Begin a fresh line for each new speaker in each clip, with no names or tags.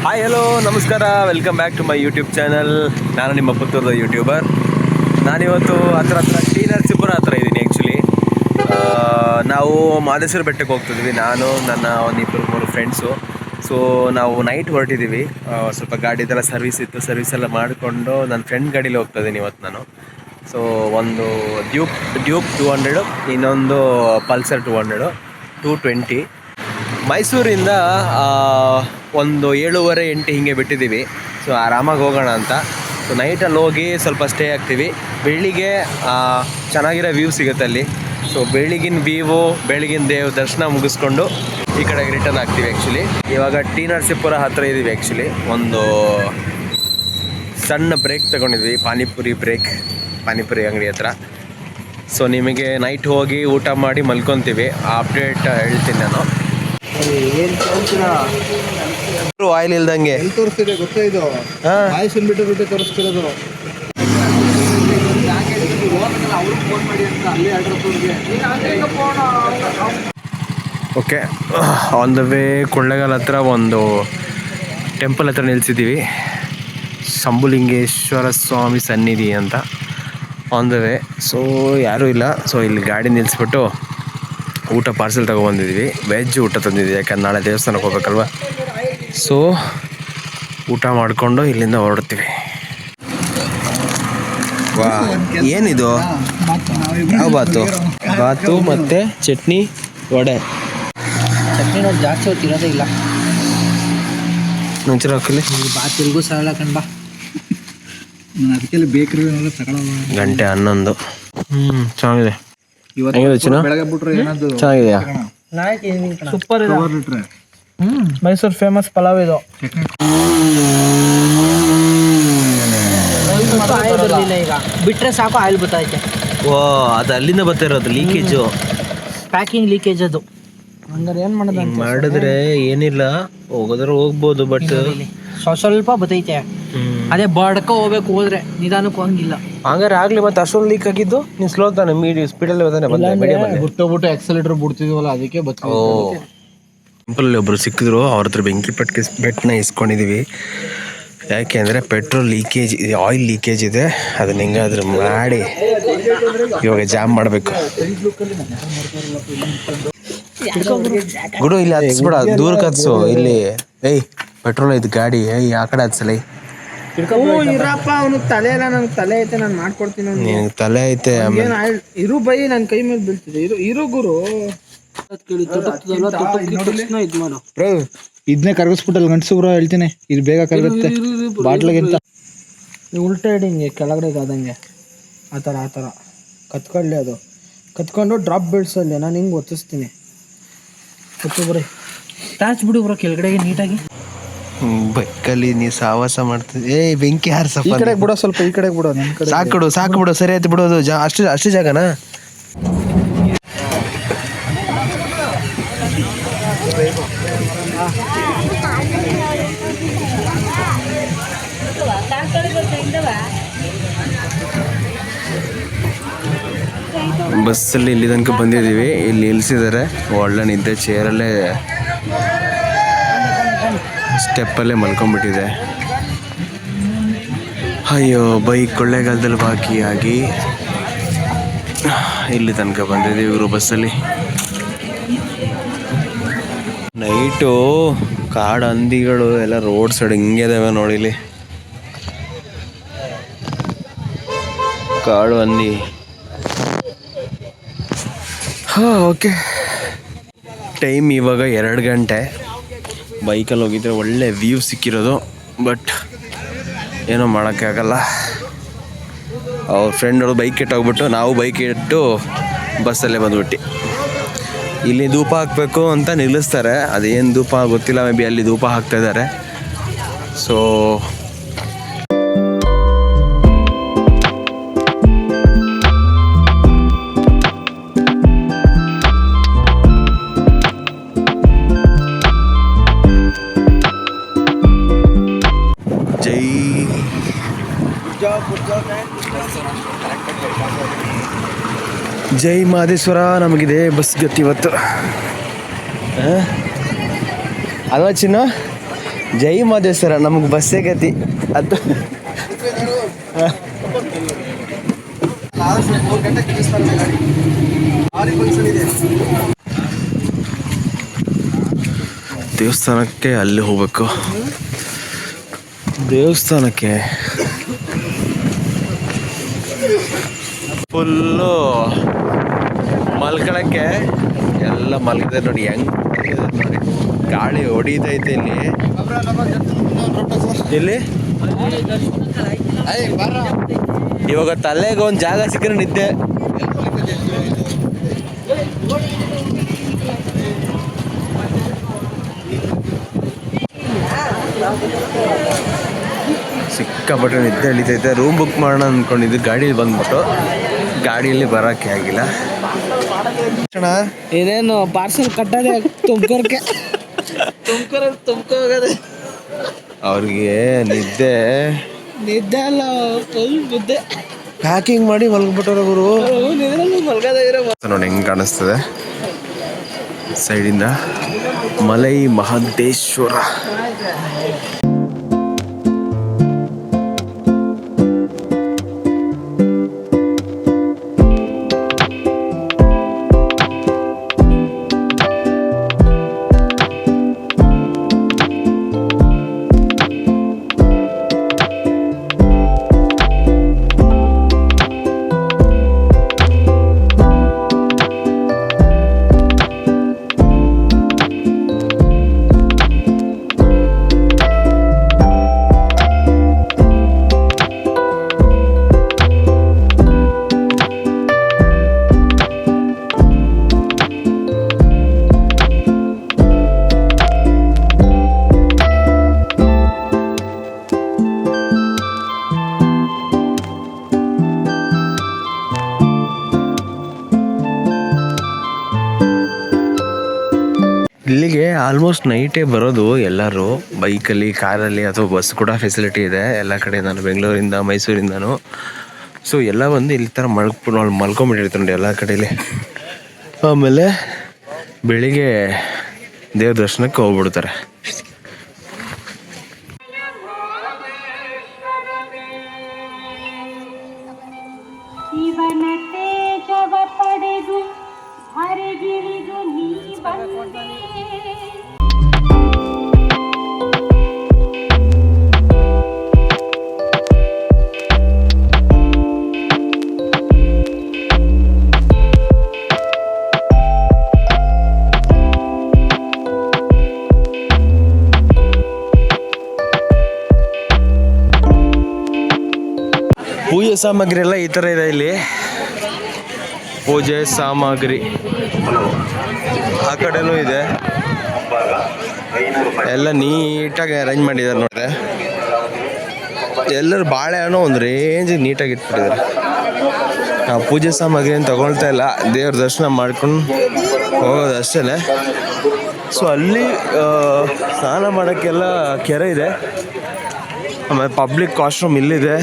Hi hello ನಮಸ್ಕಾರ, welcome back to my YouTube channel. ನಾನು ನಿಮ್ಮ ಪುತ್ತೂರದ ಯೂಟ್ಯೂಬರ್. ನಾನಿವತ್ತು ಹತ್ರ ಟಿ ನರಸೀಪುರ ಹತ್ರ ಇದ್ದೀನಿ. ಆ್ಯಕ್ಚುಲಿ ನಾವು ಮಾದೇಶ್ವರ ಬೆಟ್ಟಕ್ಕೆ ಹೋಗ್ತಿದ್ವಿ, ನಾನು ನನ್ನ ಒಂದಿಬ್ಬರು ಮೂರು ಫ್ರೆಂಡ್ಸು. ಸೊ ನಾವು ನೈಟ್ ಹೊರಟಿದ್ದೀವಿ. ಸ್ವಲ್ಪ ಗಾಡಿದೆಲ್ಲ ಸರ್ವಿಸ್ ಇತ್ತು, ಸರ್ವಿಸ್ ಎಲ್ಲ ಮಾಡಿಕೊಂಡು ನನ್ನ ಫ್ರೆಂಡ್ ಗಾಡೀಲಿ ಹೋಗ್ತಾಯಿದ್ದೀನಿ ಇವತ್ತು ನಾನು. ಸೊ ಒಂದು ಡ್ಯೂಕ್ 200, ಇನ್ನೊಂದು ಪಲ್ಸರ್ 200, 220. ಮೈಸೂರಿಂದ ಒಂದು 7:30-8 ಹೀಗೆ ಬಿಟ್ಟಿದ್ದೀವಿ. ಸೊ ಆರಾಮಾಗಿ ಹೋಗೋಣ ಅಂತ. ಸೊ ನೈಟಲ್ಲಿ ಹೋಗಿ ಸ್ವಲ್ಪ ಸ್ಟೇ ಆಗ್ತೀವಿ. ಬೆಳಿಗ್ಗೆ ಚೆನ್ನಾಗಿರೋ ವ್ಯೂ ಸಿಗುತ್ತೆ ಅಲ್ಲಿ. ಸೊ ಬೆಳಗಿನ ವ್ಯೂವು, ಬೆಳಗಿನ ದರ್ಶನ ಮುಗಿಸ್ಕೊಂಡು ಈ ಕಡೆಗೆ ರಿಟರ್ನ್ ಆಗ್ತೀವಿ. ಆ್ಯಕ್ಚುಲಿ ಇವಾಗ ಟಿ ನರಸೀಪುರ ಹತ್ತಿರ ಇದ್ದೀವಿ. ಆ್ಯಕ್ಚುಲಿ ಒಂದು ಸಣ್ಣ ಬ್ರೇಕ್ ತೊಗೊಂಡಿದ್ವಿ, ಪಾನಿಪುರಿ ಅಂಗಡಿ ಹತ್ರ. ಸೊ ನಿಮಗೆ ನೈಟ್ ಹೋಗಿ ಊಟ ಮಾಡಿ ಮಲ್ಕೊತೀವಿ. ಆ ಅಪ್ಡೇಟ್ ಹೇಳ್ತೀನಿ ನಾನು. ಆಯಿಲ್ ಇಲ್ದಂಗೆ
ತೋರಿಸ್ತಿದೆ ಗೊತ್ತಾ, ಇದು ಆಯುಷನ್ ಬಿಟ್ಟು ತೋರಿಸ್ತಿರೋದು.
Okay, on the way Kollegal ಹತ್ರ ಒಂದು ಟೆಂಪಲ್ ಹತ್ರ ನಿಲ್ಸಿದ್ದೀವಿ. ಶಂಭುಲಿಂಗೇಶ್ವರ ಸ್ವಾಮಿ ಸನ್ನಿಧಿ ಅಂತ ಆನ್ ದ ವೇ. ಸೊ ಯಾರೂ ಇಲ್ಲ. ಸೊ ಇಲ್ಲಿ ಗಾಡಿ ನಿಲ್ಲಿಸ್ಬಿಟ್ಟು ಊಟ ಪಾರ್ಸೆಲ್ ತೊಗೊಬಂದಿದ್ವಿ. ವೆಜ್ ಊಟ ತಂದಿದ್ವಿ, ಯಾಕಂದ್ರೆ ನಾಳೆ ದೇವಸ್ಥಾನಕ್ಕೆ ಹೋಗ್ಬೇಕಲ್ವ. ಸೊ ಊಟ ಮಾಡಿಕೊಂಡು ಇಲ್ಲಿಂದ ಹೊರಡ್ತೀವಿ. ವಾ, ಏನಿದು? ಯಾವ ಬಾತು ಮತ್ತು ಚಟ್ನಿ, ವಡೆ.
ಚಟ್ನಿ ನೋಡಿ ಜಾಸ್ತಿ ಹೊತ್ತು ಇರೋದೇ ಇಲ್ಲ.
ಮುಂಚೆ ಹಾಕಲಿ
ಬಾತ್ ಎಲ್ಗೂ ಸರಳ ಕಣ್ಬಾ.
ಅದಕ್ಕೆಲ್ಲ ಬೇಕ್ರಿ ತಗೊಳ್ಳೋದು.
11:00. ಚೆನ್ನಾಗಿದೆ.
ಬೆಳಗ್ಗೆ ಬಿಟ್ರೆ ಏನಾದ್ರು
ಚೆನ್ನಾಗಿದೆಯಾ?
ಸೂಪರ್ ಇದೆ. ಮೈಸೂರು ಫೇಮಸ್ ಪಲಾವ್ ಇದು. ಆಯಿಲ್ ಬರಲಿಲ್ಲ, ಈಗ ಬಿಟ್ರೆ ಸಾಕು ಆಯಿಲ್ ಬರ್ತೈತೆ.
ಓ, ಅದು ಅಲ್ಲಿಂದ ಬರ್ತಾ ಇರೋದು ಲೀಕೇಜು,
ಪ್ಯಾಕಿಂಗ್ ಲೀಕೇಜ್ ಅದು. ಹಂಗಾರೆ ಏನು ಮಾಡೋದು?
ಮಾಡಿದ್ರೆ ಏನಿಲ್ಲ, ಹೋಗೋದ್ರೆ ಹೋಗ್ಬೋದು, ಬಟ್
ಸ್ವಲ್ಪ ಬತ್ತೈತೆ. ಅದೇ ಬಡ್ಕ ಹೋಗ್ಬೇಕು, ಹೋದ್ರೆ ನಿಧಾನಕ್ಕೆ ಹೋಗಿಲ್ಲ.
ಹಂಗಾರೆ ಆಗ್ಲಿ. ಮತ್ತೆ ಅಷ್ಟೊಂದು ಲೀಕ್ ಆಗಿದ್ದು ನೀನು ಸ್ಲೋ ತಾನೆ, ಮೀಡಿಯಂ ಸ್ಪೀಡಲ್ಲಿ
ಬಿಟ್ಟು ಎಕ್ಸಲೇಟರ್ ಬಿಡ್ತಿದ್ವಲ್ಲ, ಅದಕ್ಕೆ
ಟೆಂಪಲಲ್ಲಿ ಒಬ್ರು ಸಿಕ್ಕಿದ್ರು, ಅವ್ರ ಹತ್ರ ಬೆಂಕಿ ಬೆಟ್ಟನ ಇಸ್ಕೊಂಡಿದೀವಿ. ಯಾಕೆ ಅಂದರೆ ಪೆಟ್ರೋಲ್ ಲೀಕೇಜ್, ಆಯಿಲ್ ಲೀಕೇಜ್ ಇದೆ. ಅದನ್ನ ಹೆಂಗಾದ್ರೂ ಮಾಡಿ ಇವಾಗ ಜಾಮ್ ಮಾಡಬೇಕು. ಗುಡು ಇಲ್ಲಿ ಹತ್ಸ್ಬೇಡ, ದೂರಕ್ಕೆ ಹತ್ಸು. ಇಲ್ಲಿ ಏಯ್ ಪೆಟ್ರೋಲ್ ಐತೆ ಗಾಡಿ, ಆ ಕಡೆ ಹತ್ಸಲ.
ಇರಪ್ಪ, ಅವನಿಗೆ ತಲೆ ಇಲ್ಲ, ನನಗೆ ತಲೆ ಐತೆ, ನಾನು ಮಾಡ್ಕೊಡ್ತೀನಿ.
ನಿನಗೆ ತಲೆ ಐತೆ,
ಇರು ಬೈ, ನನ್ನ ಕೈ ಮೇಲೆ ಬೀಳ್ತಿದೆ. ಇರು ಗುರು.
ಇದನ್ನೇ ಕರಗಿಸ್ಬಿಟ್ಟಲ್ಲಿ ಗಂಟಸು ಬ್ರೋ, ಹೇಳ್ತೀನಿ. ಇದು ಬೇಗ ಕರಗುತ್ತೆ ಬಾಟ್ಲಿಗಿಂತ.
ಉಲ್ಟಾ ಹಿಂಗೆ ಕೆಳಗಡೆ ಆದಂಗೆ ಆ ಥರ ಕತ್ಕೊಳ್ಳಿ. ಅದು ಕತ್ಕೊಂಡು ಡ್ರಾಪ್ ಬೀಳ್ಸಲ್ಲಿ ನಾನು ಹಿಂಗೆ ಒತ್ತಿಸ್ತೀನಿ. ಬರೀ ಟಾಚ್ ಬಿಡು ಬ್ರೋ ಕೆಳಗಡೆಗೆ ನೀಟಾಗಿ.
ಬೈಕಲ್ಲಿ ನೀ ಸಾವಾಸ ಮಾಡ್ತಿದ್ದೆ. ಏಯ್ ಬೆಂಕಿ ಹಾರಿಸಪ್ಪ.
ಈ ಕಡೆಗೆ ಬಿಡೋ, ಸ್ವಲ್ಪ ಈ ಕಡೆಗೆ ಬಿಡೋ. ನನ್ನ ಕಡೆ
ಸಾಕು ಬಿಡು, ಸರಿ ಆಯ್ತು ಬಿಡೋದು. ಅಷ್ಟು ಜಾಗನಾ? ಬಸ್ಸಲ್ಲಿ ಇಲ್ಲಿ ತನಕ ಬಂದಿದ್ದೀವಿ. ಇಲ್ಲಿ ನಿಲ್ಲಿಸಿದ್ದಾರೆ, ಒಳ್ಳೆ ನಿದ್ದೆ, ಚೇರಲ್ಲೇ ಸ್ಟೆಪ್ಪಲ್ಲೇ ಮಲ್ಕೊಂಡ್ಬಿಟ್ಟಿದೆ. ಅಯ್ಯೋ, ಬೈಕ್ ಕೊಳ್ಳೇಗಾಲದಲ್ಲಿ ಬಾಕಿಯಾಗಿ ಇಲ್ಲಿ ತನಕ ಬಂದಿದ್ದೀವಿ ಇವರು ಬಸ್ಸಲ್ಲಿ. ನೈಟು ಕಾಡು ಹಂದಿಗಳು ಎಲ್ಲ ರೋಡ್ ಸೈಡ್ ಹಿಂಗೆ ಇದಾವೆ ನೋಡಿಲಿ. ಕಾಡು ಹಂದಿ. ಓಕೆ, ಟೈಮ್ ಇವಾಗ 2 ಗಂಟೆ. ಬೈಕಲ್ಲಿ ಹೋಗಿದ್ರೆ ಒಳ್ಳೆ ವ್ಯೂ ಸಿಕ್ಕಿರೋದು, ಬಟ್ ಏನೋ ಮಾಡೋಕ್ಕೆ ಆಗಲ್ಲ. ಅವ್ರ ಫ್ರೆಂಡವರು ಬೈಕ್ ಇಟ್ಟೋಗ್ಬಿಟ್ಟು ನಾವು ಬೈಕ್ ಇಟ್ಟು ಬಸ್ಸಲ್ಲೇ ಬಂದ್ಬಿಟ್ಟು ಇಲ್ಲಿ ಧೂಪ ಹಾಕಬೇಕು ಅಂತ ನಿಲ್ಲಿಸ್ತಾರೆ. ಅದೇನು ಧೂಪ ಗೊತ್ತಿಲ್ಲ, ಮೇ ಬಿ ಅಲ್ಲಿ ಧೂಪ ಹಾಕ್ತಾಯಿದ್ದಾರೆ. ಸೊ ಜೈ ಮಾದೇಶ್ವರ. ನಮಗಿದೆ ಬಸ್ ಗತಿ ಇವತ್ತು. ಅಲ್ವಾ ಚಿನ್ನ? ಜೈ ಮಾದೇಶ್ವರ, ನಮಗೆ ಬಸ್ಸೇ ಗತಿ ಅದು. ದೇವಸ್ಥಾನಕ್ಕೆ ಅಲ್ಲಿ ಹೋಗ್ಬೇಕು, ದೇವಸ್ಥಾನಕ್ಕೆ ಫುಲ್ಲು ಮಲ್ಕೊಳಕ್ಕೆ ಎಲ್ಲ ಮಲಗಿದೆ ನೋಡಿ, ಹೆಂಗ್ ನೋಡಿ, ಗಾಳಿ ಹೊಡಿತೈತೆ ಇಲ್ಲಿ. ಇವಾಗ ತಲೆಗೆ ಒಂದು ಜಾಗ ಸಿಕ್ಕರೆ ನಿದ್ದೆ. ಸಿಕ್ಕಾಪಟ್ಟೆ ನಿದ್ದೆ ಎಳಿತೈತೆ. ರೂಮ್ ಬುಕ್ ಮಾಡೋಣ ಅಂದ್ಕೊಂಡಿದ್ದು, ಗಾಡಿಯಲ್ಲಿ ಬಂದ್ಬಿಟ್ಟು ಗಾಡಿಯಲ್ಲಿ ಬರೋಕ್ಕೆ ಆಗಿಲ್ಲ.
ಇದೇನು ಪಾರ್ಸಲ್ ಕಟ್ಟದೆ ತುಮಕೂರ್ಗೆ, ತುಮಕೂರು
ಅವ್ರಿಗೆ ನಿದ್ದೆ
ಅಲ್ಲ, ಫುಲ್ ನಿದ್ದೆ.
ಪ್ಯಾಕಿಂಗ್ ಮಾಡಿ ಮಲ್ಗ್ಬಿಟ್ಟವ್ರೆ ಅವರು.
ಮಲ್ಗದಾಗಿರೋ
ನೋಡಿ ಹೆಂಗ್ ಕಾಣಿಸ್ತದೆ ಸೈಡಿಂದ ಮಲೈ ಮಹದೇಶ್ವರ. ಇಲ್ಲಿಗೆ ಆಲ್ಮೋಸ್ಟ್ ನೈಟೇ ಬರೋದು ಎಲ್ಲರೂ, ಬೈಕಲ್ಲಿ, ಕಾರಲ್ಲಿ ಅಥವಾ ಬಸ್ ಕೂಡ ಫೆಸಿಲಿಟಿ ಇದೆ ಎಲ್ಲ ಕಡೆ. ನಾನು ಬೆಂಗಳೂರಿಂದ ಮೈಸೂರಿಂದನೂ. ಸೊ ಎಲ್ಲ ಬಂದು ಇಲ್ಲಿ ಥರ ಮಲ್ಕೊಂಬಿಟ್ಟಿರ್ತಾರೆ ನೋಡಿ ಎಲ್ಲ ಕಡೆಯಲ್ಲಿ. ಆಮೇಲೆ ಬೆಳಿಗ್ಗೆ ದೇವ್ರ ದರ್ಶನಕ್ಕೆ ಹೋಗ್ಬಿಡ್ತಾರೆ. ಪೂಜೆ ಸಾಮಗ್ರಿ ಎಲ್ಲ ಈ ಥರ ಇದೆ ಇಲ್ಲಿ. ಪೂಜೆ ಸಾಮಗ್ರಿ ಆ ಕಡೆನೂ ಇದೆ, ಎಲ್ಲ ನೀಟಾಗಿ ಅರೇಂಜ್ ಮಾಡಿದ್ದಾರೆ ನೋಡಿದ್ರೆ. ಎಲ್ಲರೂ ಬಾಳೆಹಣ್ಣು ಒಂದು ರೇಂಜಿಗೆ ನೀಟಾಗಿ ಇಟ್ಬಿಟ್ಟಿದ್ದಾರೆ. ನಾವು ಪೂಜೆ ಸಾಮಗ್ರಿಯನ್ನು ತಗೊಳ್ತಾ ಇಲ್ಲ, ದೇವ್ರ ದರ್ಶನ ಮಾಡ್ಕೊಂಡು ಹೋಗೋದು ಅಷ್ಟೇ. ಸೊ ಅಲ್ಲಿ ಸ್ನಾನ ಮಾಡೋಕ್ಕೆಲ್ಲ ಕೆರೆ ಇದೆ, ಆಮೇಲೆ ಪಬ್ಲಿಕ್ ವಾಶ್ರೂಮ್ ಇಲ್ಲಿದೆ.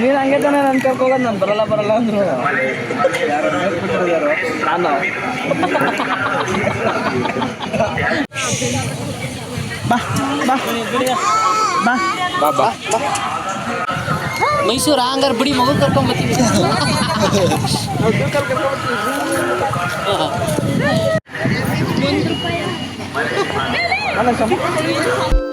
ನೀನು ಹಂಗೆ ತಾನೆ ನನ್ನ ಕರ್ಕೋಗೋದು, ನಾನು ಬರಲ್ಲ ಅಂದ್ರು. ನಾನು ಬಾ ಬಾ ಬಾ
ಬಾ ಬಾ
ಮೈಸೂರು ಹಂಗಾರೆ ಬಿಡಿ ಮಗು ಕರ್ಕೊಂಬತ್ತೀವಿ. ₹1